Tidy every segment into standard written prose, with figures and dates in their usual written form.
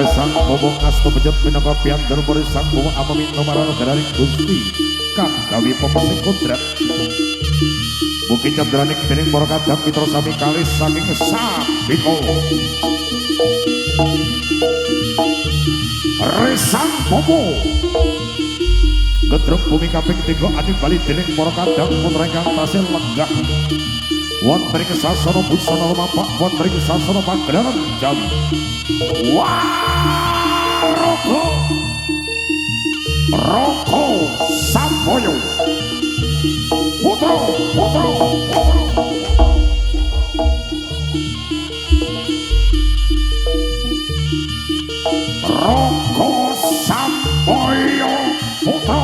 Resang bobo ngastu pejet minangka piandur puri sang bobo amaminto marana garaning Gusti kang gawe pepesing kodrat mugi candraning dening para kadang mitra sami kalih saking sabiko Resang bobo gedruk bumi kaping 3 adi bali dening para kadang putra ingkang tasih lenggah wonten ing sasana busana lumapak wonten ing sasana pagelaran jam Roko Roko Samboyo Putro Roko Samboyo Putro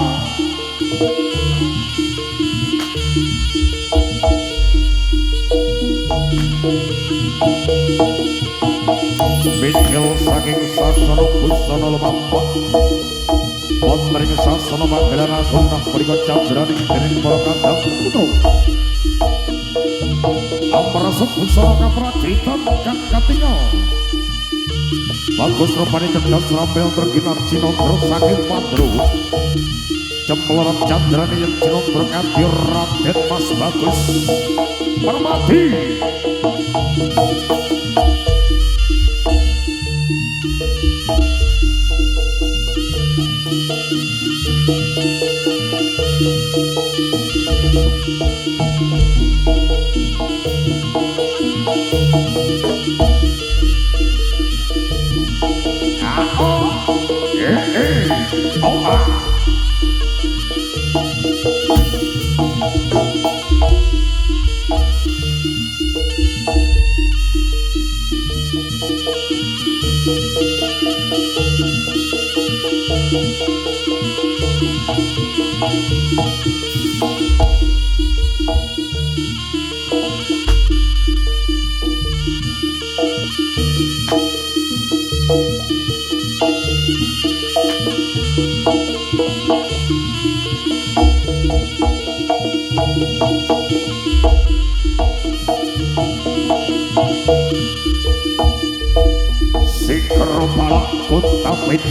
Mikil saking sasana busana lumapak wonten ing sasana pagelaran gunah punika candraning dening para kadang putra amrasuk busana kaprajitan kang katingal bagus rupane cerdas rampil terginar cinondro saking pandro cemplorat candraning yen cinondro kadir Raden Mas Bagus Permati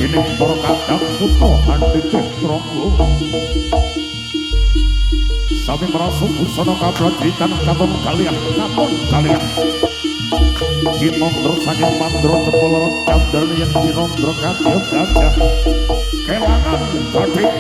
dening para kadang putra Handike Prabu sami merasuk busana kaprajitan katon kaliyan cinondro saking mandra cepul candar yen cinondro kadya gajah kelangan gading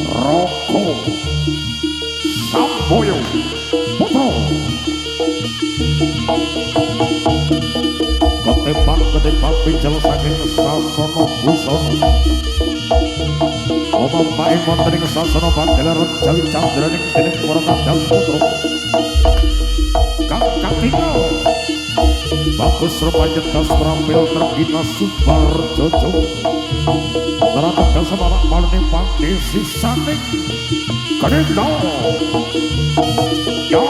Roko Samboyo Putro ketepak pijal saking sasana busana omampaing wonten ing sasana pagelaran Jawi candraning dening para kadang putra kang katingal bagus rupanya tas terampil tergina Subar Jojo neratekan semarak maling pandesi saning Kendal ya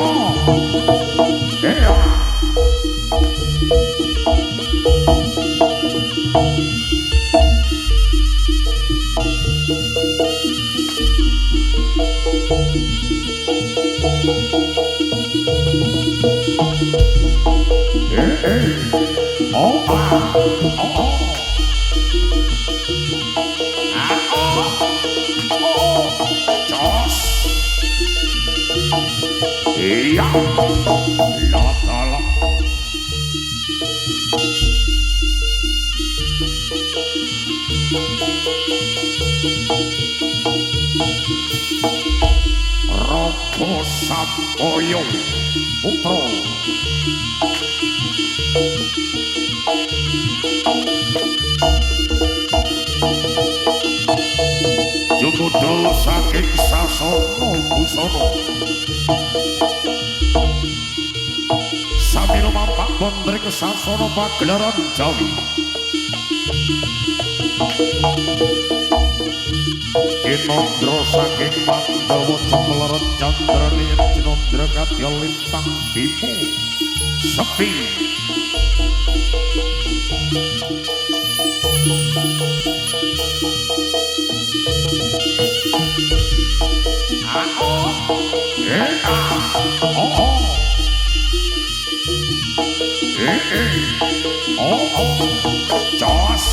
Roko Sampoyo Putra Jumudal saking Sasono Busono Samilo mampak bontrik Sasono pagelaran Jawi Kinondro saking Mandawa Cemeleran Candrani Kinondro Katya Lintang Bimu Sepi Jos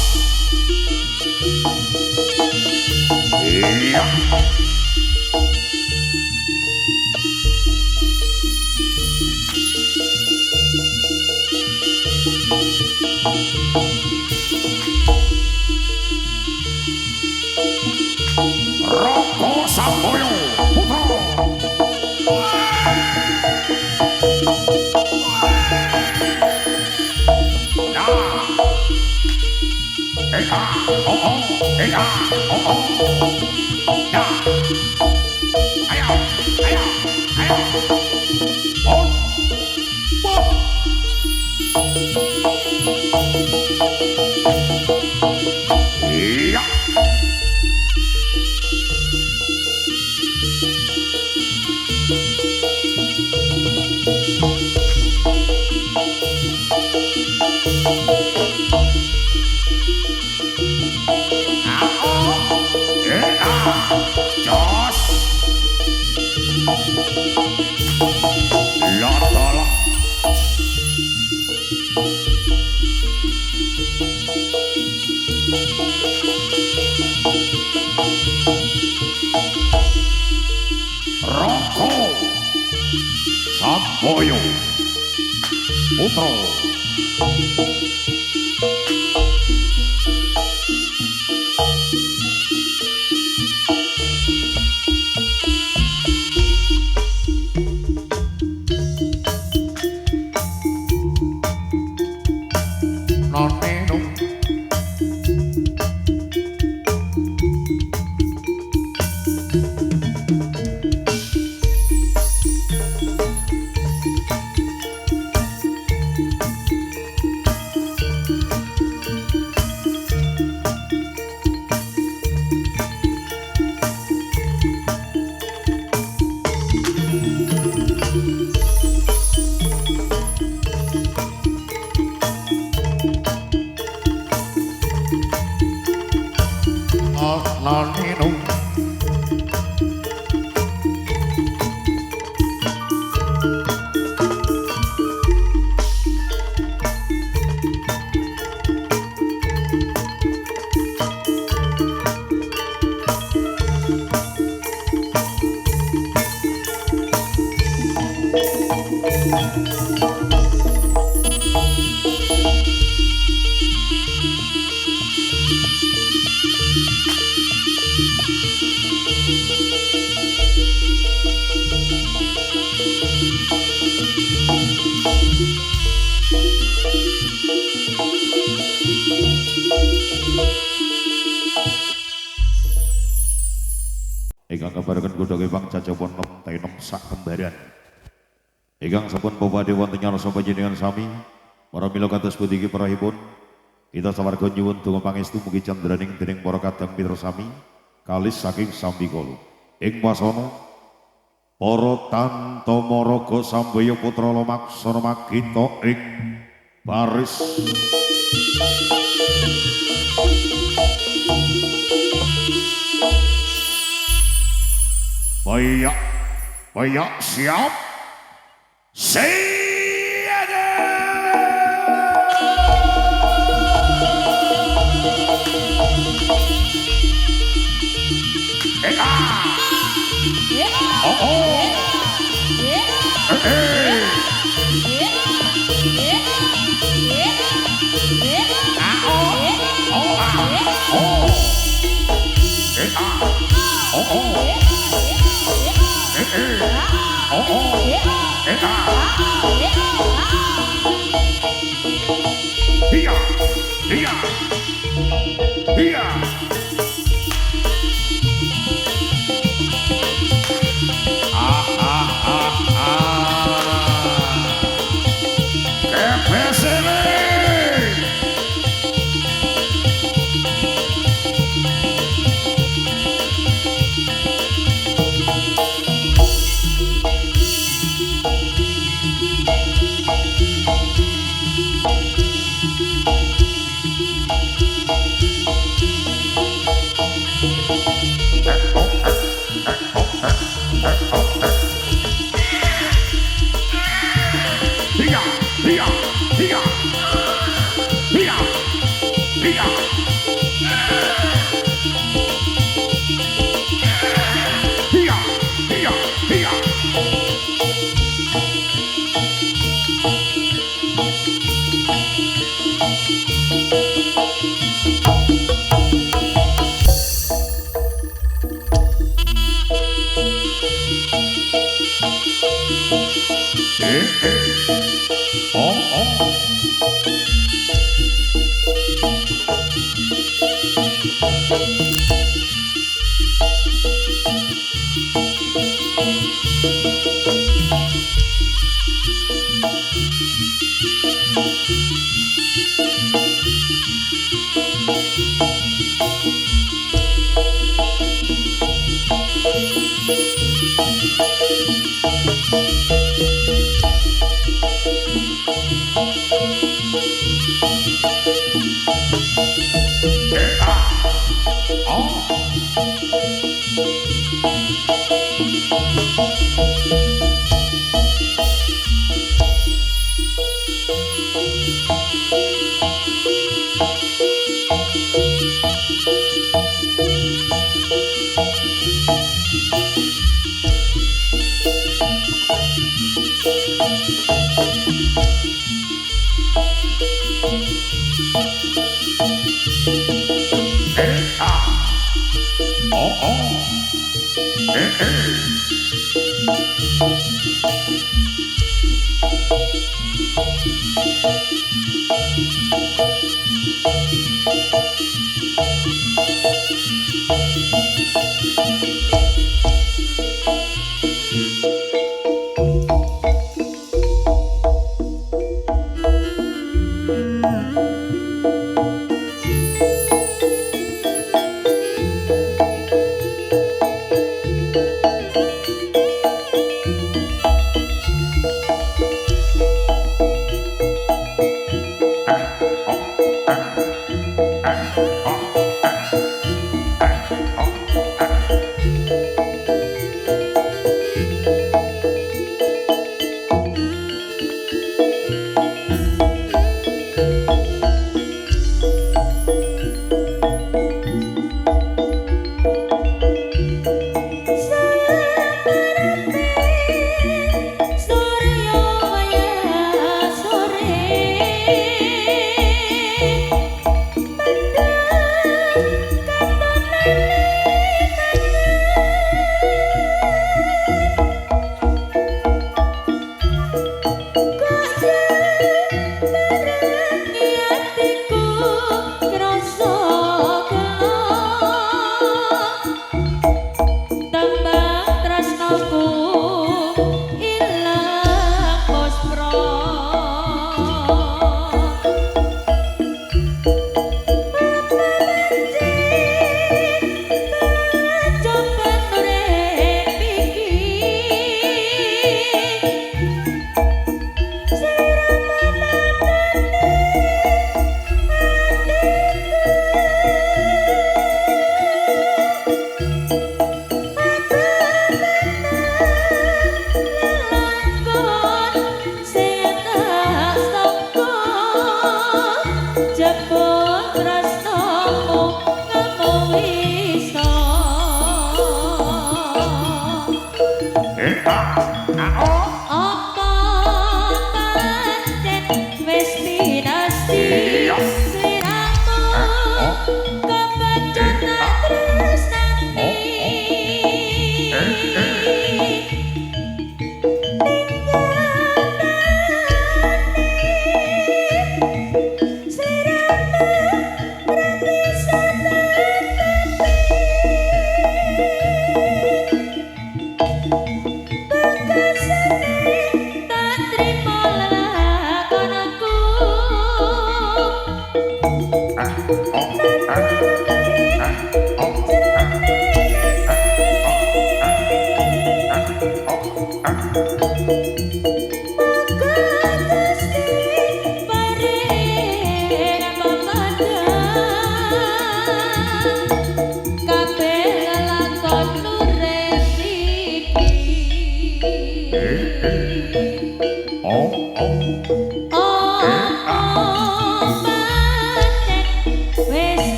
iya Roko Sampoyo Putra Roko Sampoyo Putra Ingkang kabaraken godhonge Bang Jajapun nem tenem sak kembaran. Ingkang sampun pepade wonten nyarsa panjenengan sami, para mila kados pundi iki prahipun. Kita sawarga nyuwun donga pangestu mugi candraning dening para kadang mitra sami kalis saking sambikala. Ing wasana para tantama raga Sambaya putra lamaksana magita ing baris Bayak siap siaga Oh, oh. Hiya, hiya, hiya. Ah, ah, ah, ah. Kepesele. Hiya, hiya, hiya, hiya, hiya. Hiya, hiya, hiya. Oh, oh. Oh, oh.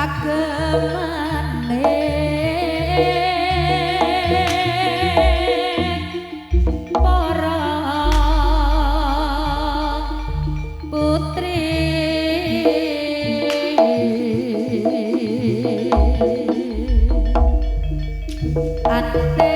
kagemane para putri ate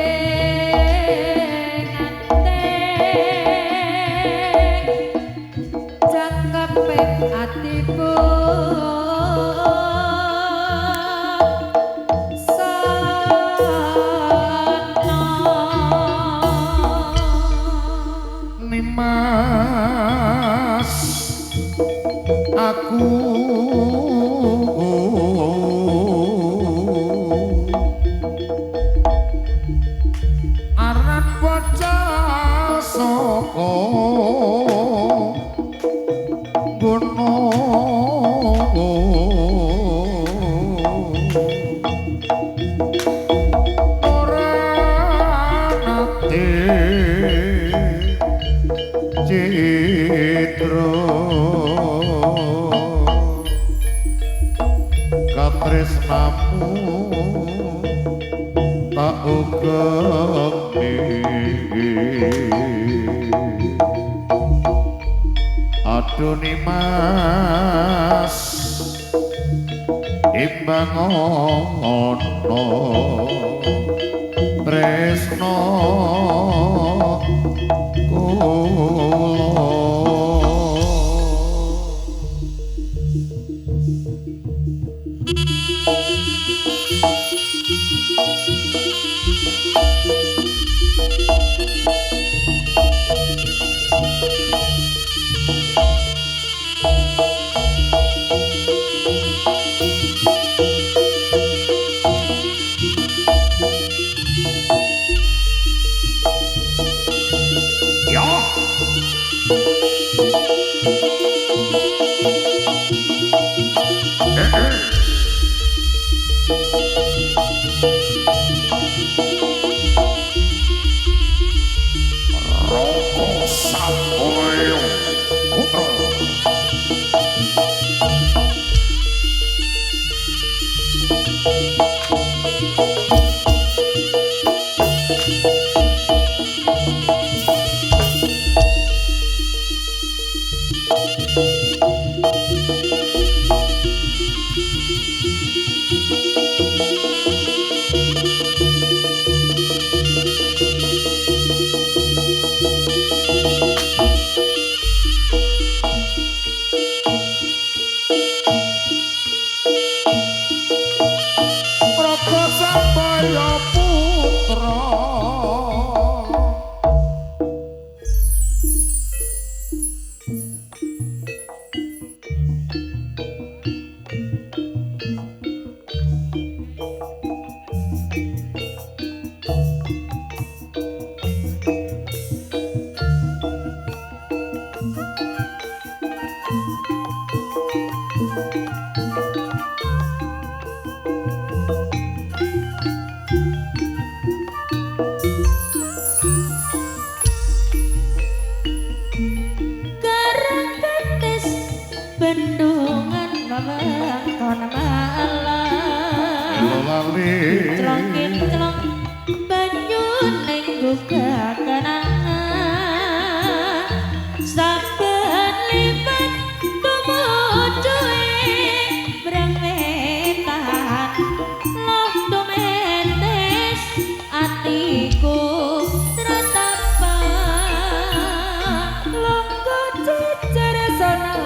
aran bocah saka gunung ora nate citra katresnamu tak ugemi aduh Nimas imbang ono tresno kula bendungan wewengkon malam celong-celong banyu ning gugah kenangan saben lipat tumujuhe brengwetan loh tumetes atiku tratapan longgo jejer sono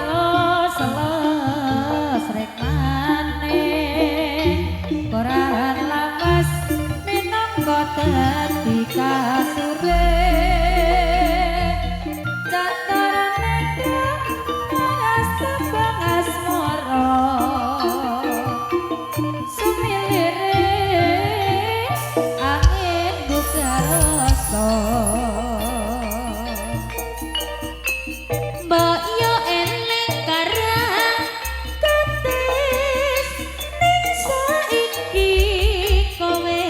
dadi kasure catarane bangas bangas moro sumilire angin buka rasa mbok yo eling karang katis ning saiki kowe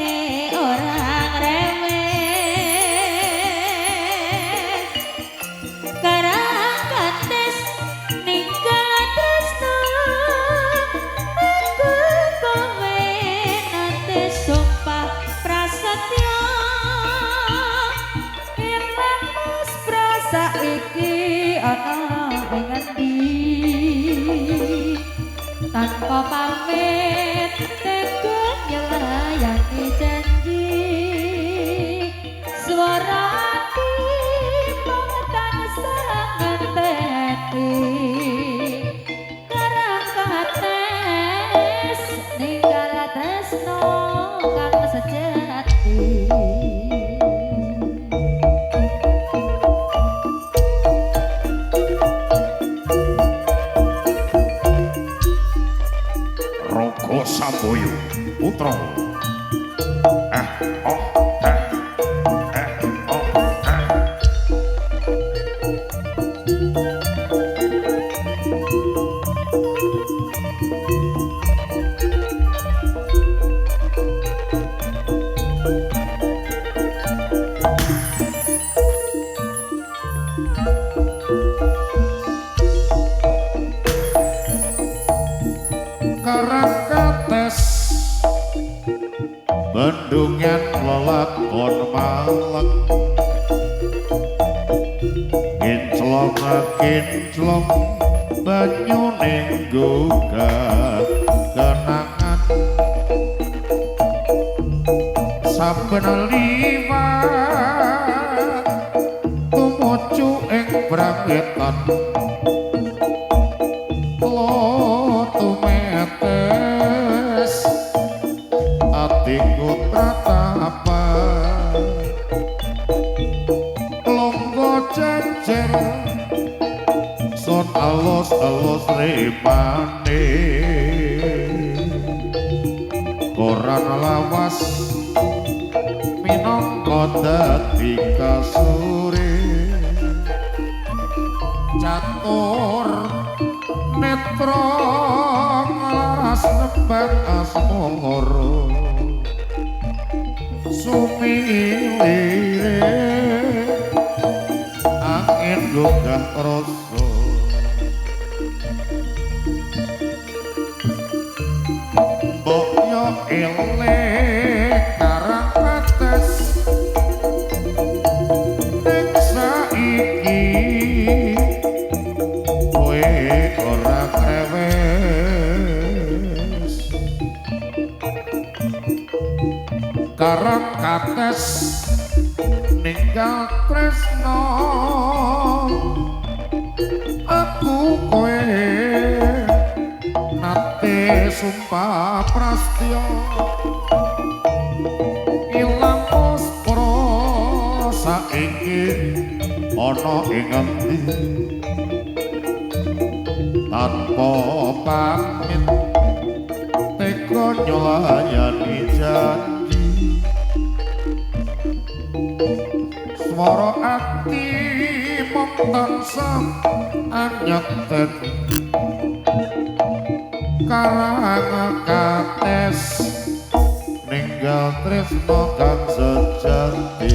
ora tresno kang sejati. Rogo Samboyo putra oh Karangkates bendungan lelakon maleng kinclong banyu ning gugah kenangan saben liwat tumuju ing brangetan tumetes atiku pratapa longgo jejer son alus repane koran lawas minangka dadi kasure catur netra nglaras nebak asmara sumilire angin gugah rasa mbok yo elek Karangkates ning saiki ora krewes Karangkates ninggal tresno aku kowe nate sumpah prastya ilang muspra saiki ana ing endi tanpa pamit teka nyolayani janji swara ati mung tansah anyekten Karangkates ninggal tresno kang sejati.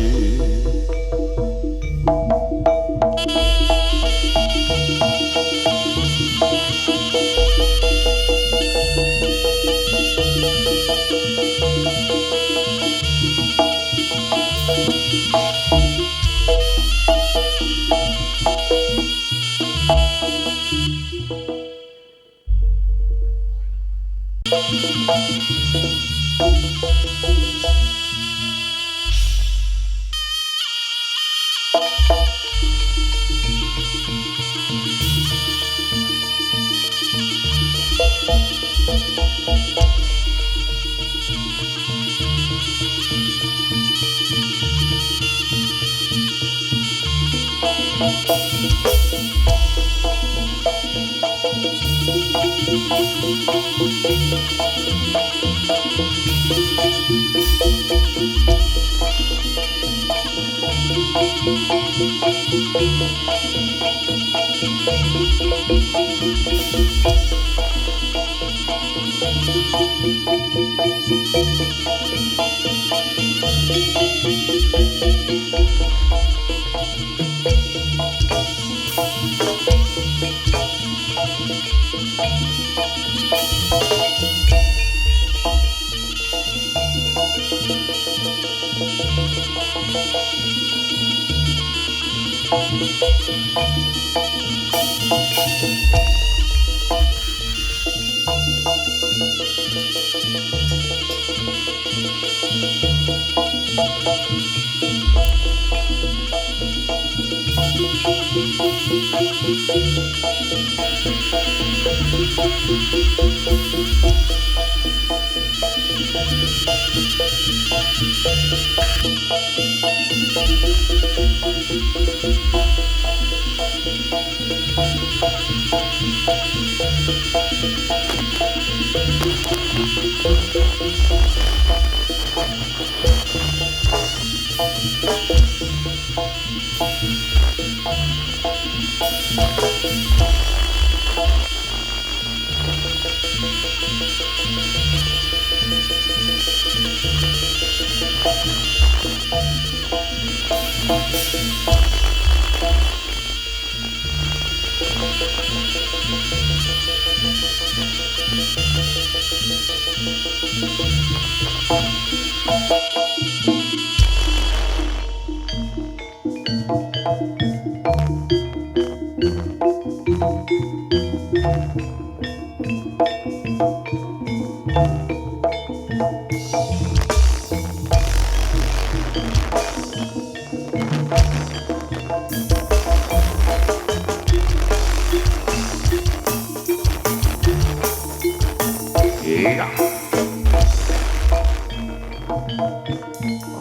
Iya.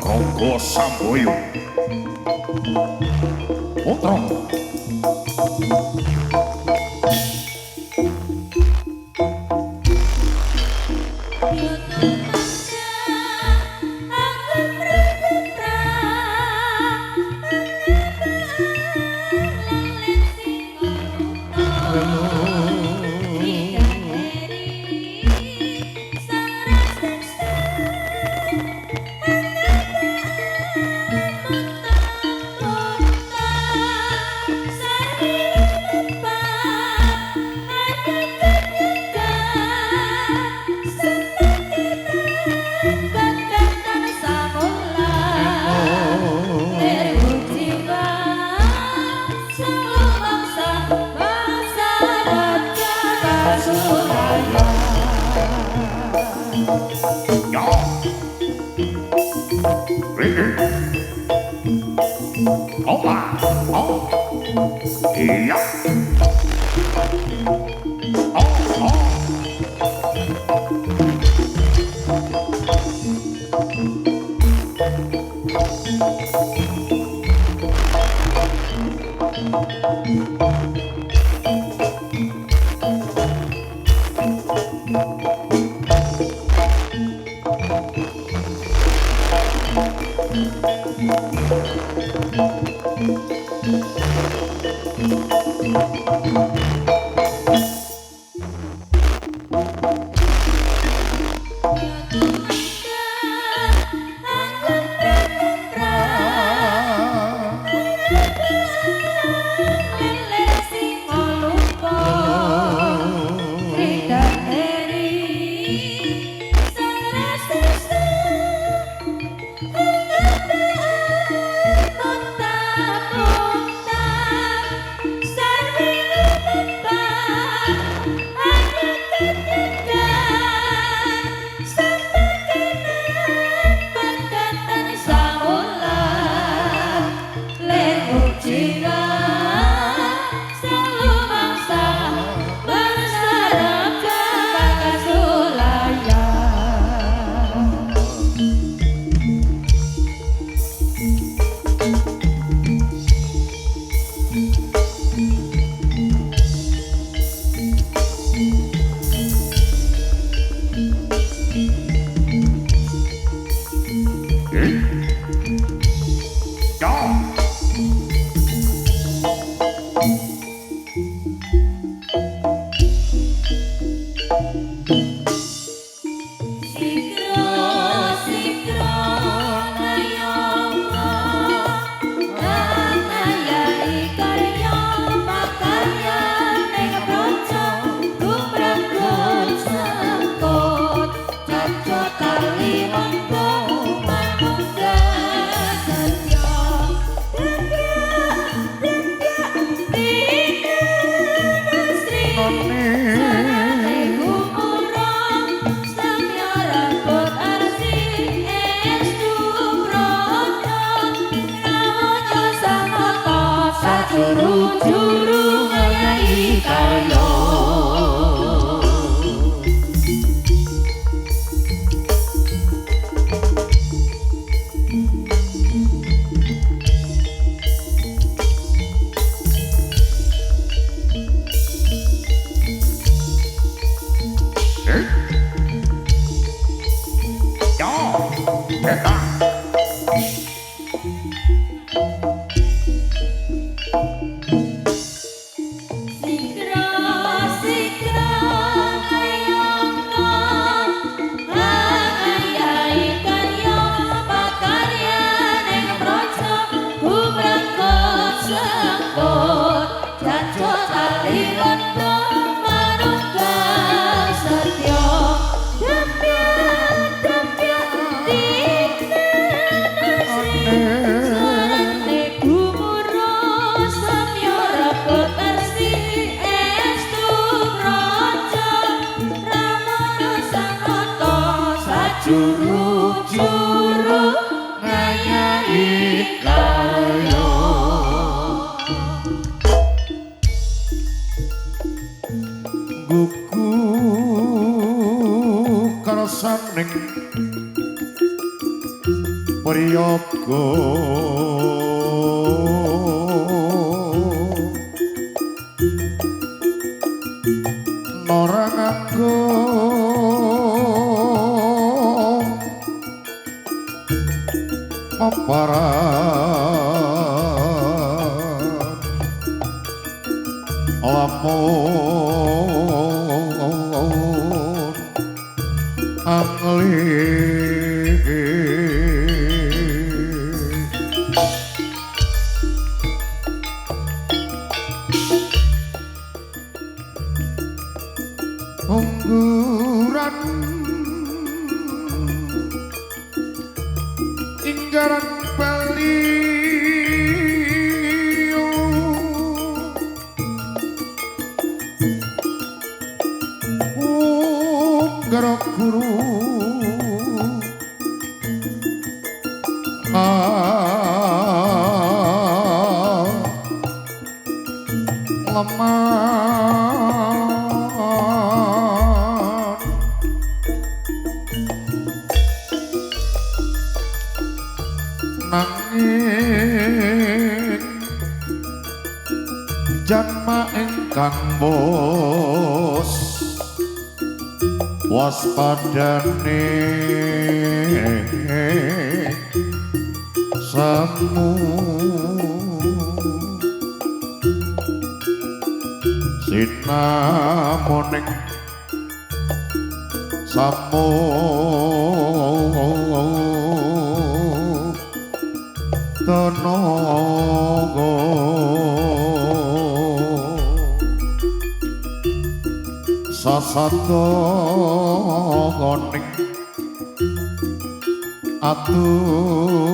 Ronggo Samboyo. Putra. Iya. Juru-juru ngayahi karya juru-juru ngayahi karya gugu kersaning priyaga norang agung paparan lamun angli ungguran inggaran beliau unggaran guru lemah nanging janma ingkang bos waspadane semu sinamoning samu tenaga sasatoning atuh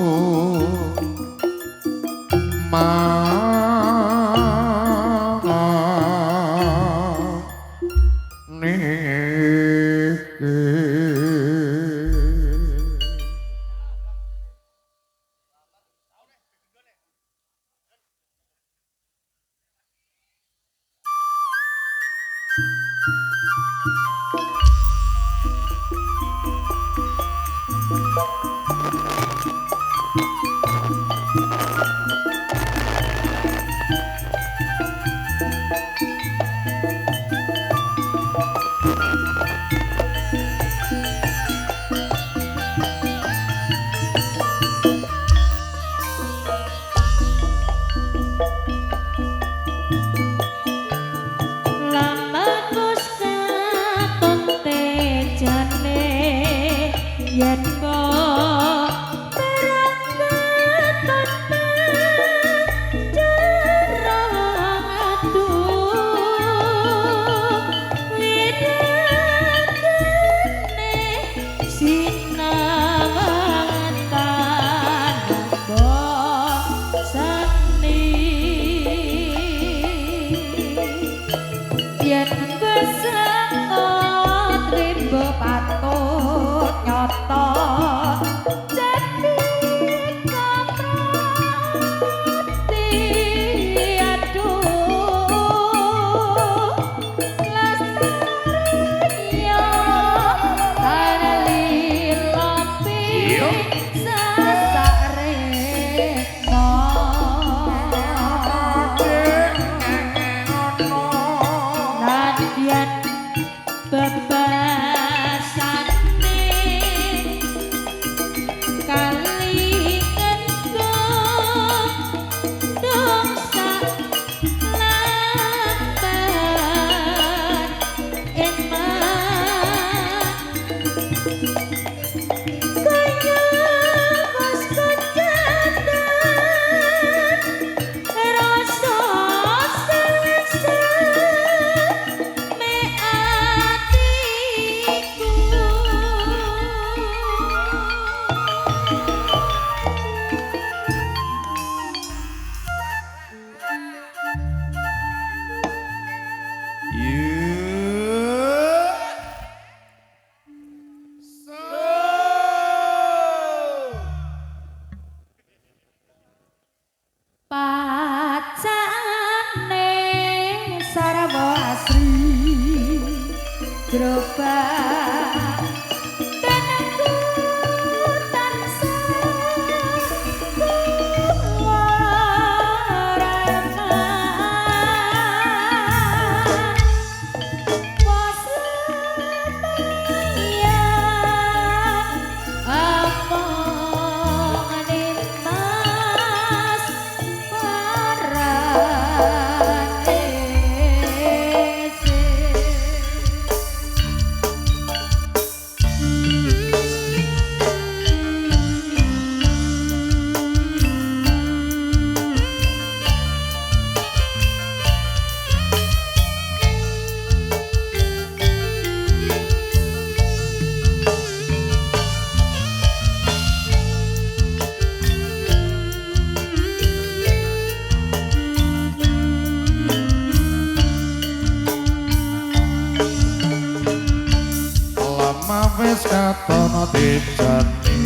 wis katono dijani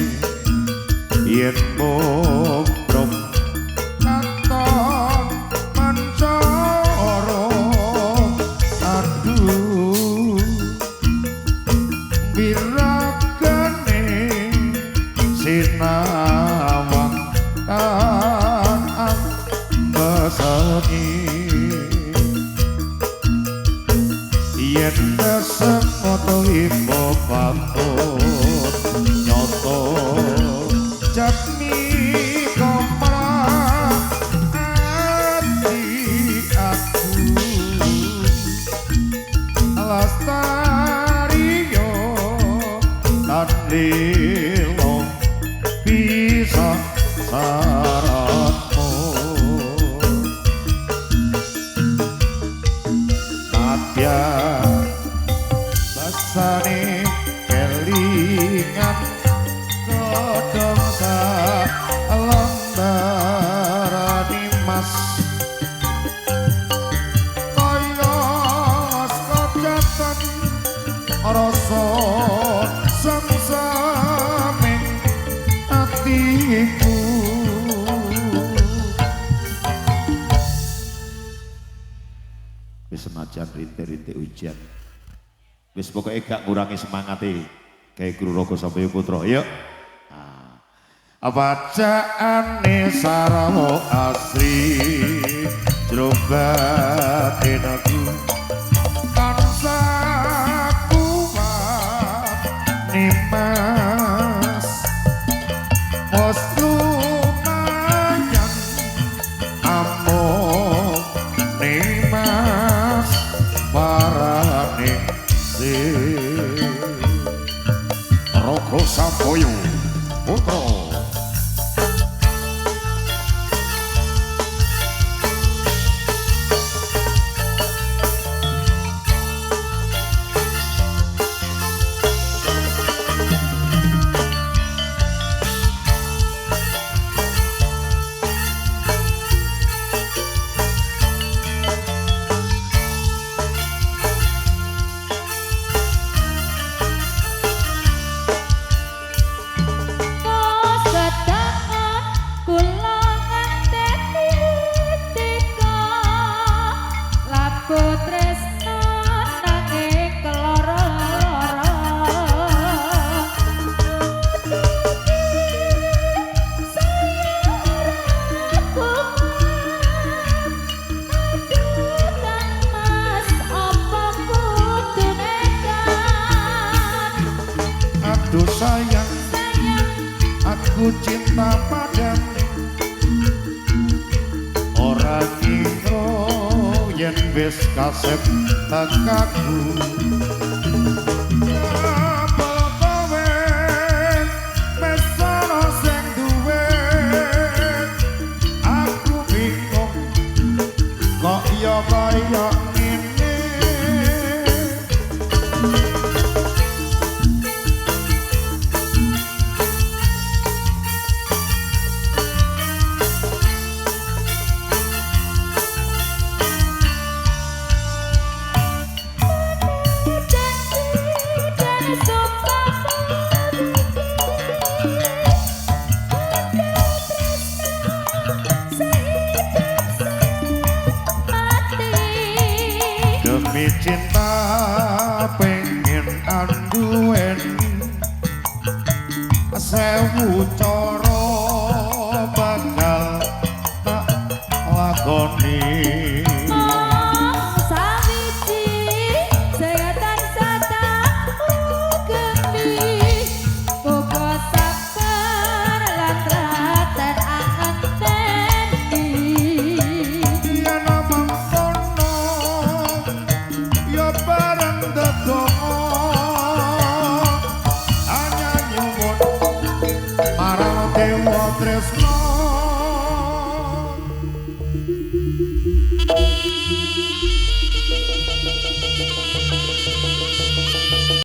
yen mung katon mancoro aduh biragane sinawang tan ambasani yen semoto ipo patut nyoto jatmi komra ati aku lastariyo tandilo bisa saratmu Natya basane kelingan godhong salembarani mas kaya sekojatan rasa samsaming atiku wis senajan rintik-rintik ujian wis pokoknya gak ngurangi semangati kayak Guru Rogo sampai Putra yuk bacaane sarwo asri jrobatin aku tansah kuat nimas mos lumayan among nimas parane Rogo Sampoyo Putra Aduh sayang, aku cinta padamu ora kira yen wis kasep tekaku apa kowe wis ana sing duwe aku bingung kok ya kaya ngene Thank sewu cara bakal tak lakoni. Tresno